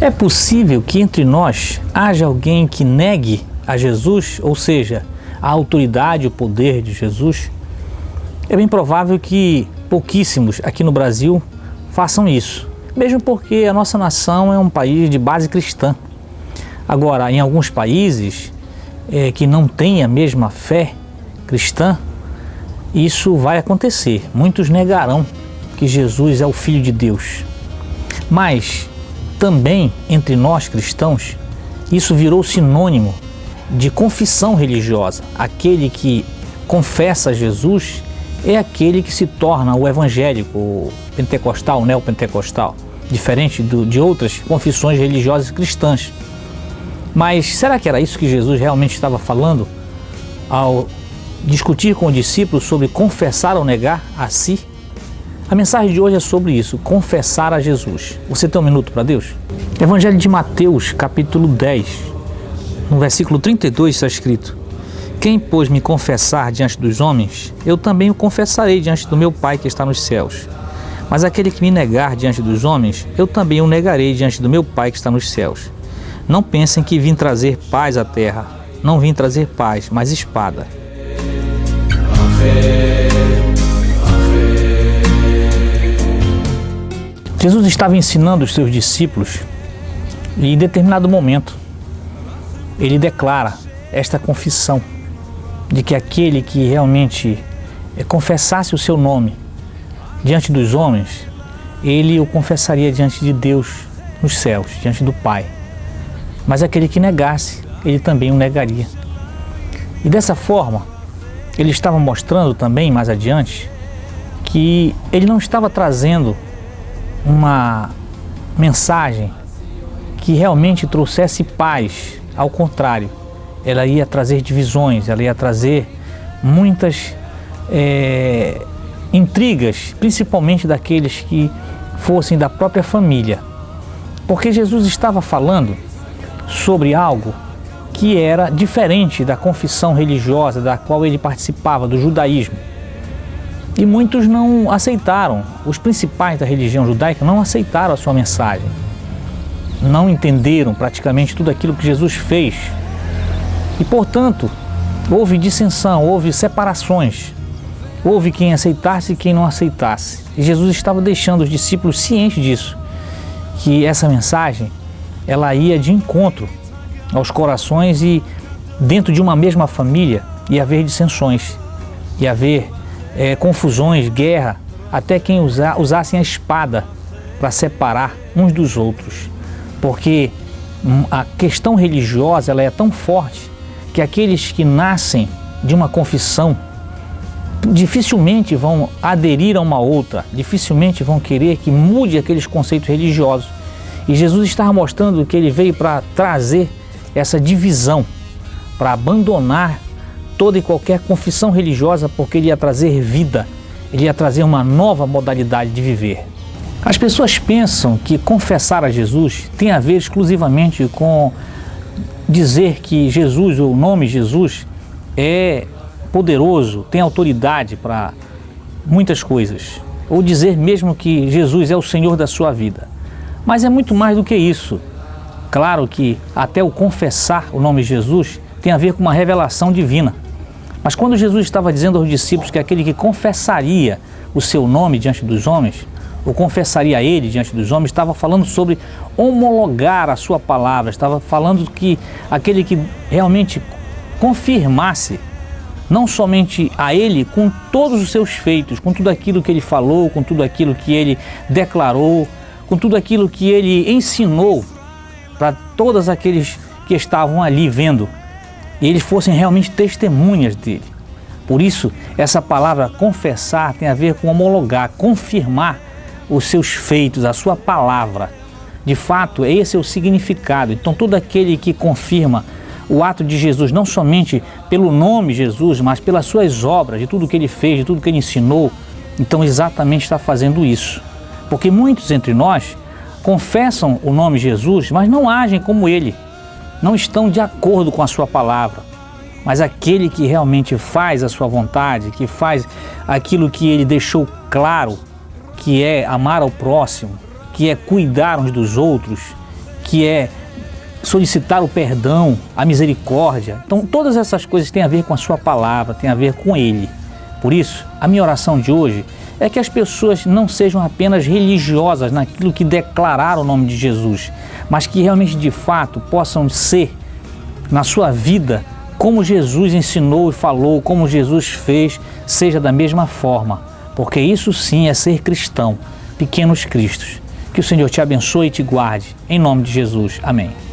É possível que entre nós haja alguém que negue a Jesus, ou seja, a autoridade e o poder de Jesus? É bem provável que pouquíssimos aqui no Brasil façam isso, mesmo porque a nossa nação é um país de base cristã. Agora, em alguns países que não têm a mesma fé cristã, isso vai acontecer. Muitos negarão que Jesus é o Filho de Deus. Mas também entre nós cristãos, isso virou sinônimo de confissão religiosa. Aquele que confessa Jesus é aquele que se torna o evangélico, o pentecostal, o neopentecostal, diferente de outras confissões religiosas cristãs. Mas será que era isso que Jesus realmente estava falando ao discutir com o discípulo sobre confessar ou negar a si? A mensagem de hoje é sobre isso, confessar a Jesus. Você tem um minuto para Deus? Evangelho de Mateus, capítulo 10, no versículo 32 está escrito: quem, pois, me confessar diante dos homens, eu também o confessarei diante do meu Pai que está nos céus. Mas aquele que me negar diante dos homens, eu também o negarei diante do meu Pai que está nos céus. Não pensem que vim trazer paz à terra. Não vim trazer paz, mas espada. Jesus estava ensinando os seus discípulos e em determinado momento ele declara esta confissão de que aquele que realmente confessasse o seu nome diante dos homens, ele o confessaria diante de Deus nos céus, diante do Pai. Mas aquele que negasse, ele também o negaria. E dessa forma, ele estava mostrando também, mais adiante, que ele não estava trazendo uma mensagem que realmente trouxesse paz. Ao contrário, ela ia trazer divisões, ela ia trazer muitas intrigas, principalmente daqueles que fossem da própria família. Porque Jesus estava falando sobre algo que era diferente da confissão religiosa da qual ele participava, do judaísmo. E muitos não aceitaram, os principais da religião judaica não aceitaram a sua mensagem. Não entenderam praticamente tudo aquilo que Jesus fez. E, portanto, houve dissensão, houve separações. Houve quem aceitasse e quem não aceitasse. E Jesus estava deixando os discípulos cientes disso, que essa mensagem ela ia de encontro aos corações e dentro de uma mesma família ia haver dissensões, ia haver confusões, guerra, até quem usassem a espada para separar uns dos outros. Porque a questão religiosa ela é tão forte que aqueles que nascem de uma confissão dificilmente vão aderir a uma outra, dificilmente vão querer que mude aqueles conceitos religiosos. E Jesus estava mostrando que ele veio para trazer essa divisão, para abandonar toda e qualquer confissão religiosa, porque ele ia trazer vida, ele ia trazer uma nova modalidade de viver. As pessoas pensam que confessar a Jesus tem a ver exclusivamente com dizer que Jesus, ou o nome Jesus, é poderoso, tem autoridade para muitas coisas, ou dizer mesmo que Jesus é o Senhor da sua vida. Mas é muito mais do que isso. Claro que até o confessar o nome Jesus tem a ver com uma revelação divina. Mas quando Jesus estava dizendo aos discípulos que aquele que confessaria o seu nome diante dos homens, ou confessaria ele diante dos homens, estava falando sobre homologar a sua palavra, estava falando que aquele que realmente confirmasse não somente a ele, com todos os seus feitos, com tudo aquilo que ele falou, com tudo aquilo que ele declarou, com tudo aquilo que ele ensinou para todos aqueles que estavam ali vendo, e eles fossem realmente testemunhas dele. Por isso, essa palavra confessar tem a ver com homologar, confirmar os seus feitos, a sua palavra. De fato, esse é o significado. Então, todo aquele que confirma o ato de Jesus, não somente pelo nome Jesus, mas pelas suas obras, de tudo que ele fez, de tudo que ele ensinou, então exatamente está fazendo isso. Porque muitos entre nós confessam o nome Jesus, mas não agem como ele, não estão de acordo com a sua palavra. Mas aquele que realmente faz a sua vontade, que faz aquilo que ele deixou claro, que é amar ao próximo, que é cuidar uns dos outros, que é solicitar o perdão, a misericórdia. Então, todas essas coisas têm a ver com a sua palavra, têm a ver com Ele. Por isso, a minha oração de hoje é que as pessoas não sejam apenas religiosas naquilo que declararam o nome de Jesus, mas que realmente, de fato, possam ser, na sua vida, como Jesus ensinou e falou, como Jesus fez, seja da mesma forma. Porque isso sim é ser cristão, pequenos cristos. Que o Senhor te abençoe e te guarde. Em nome de Jesus. Amém.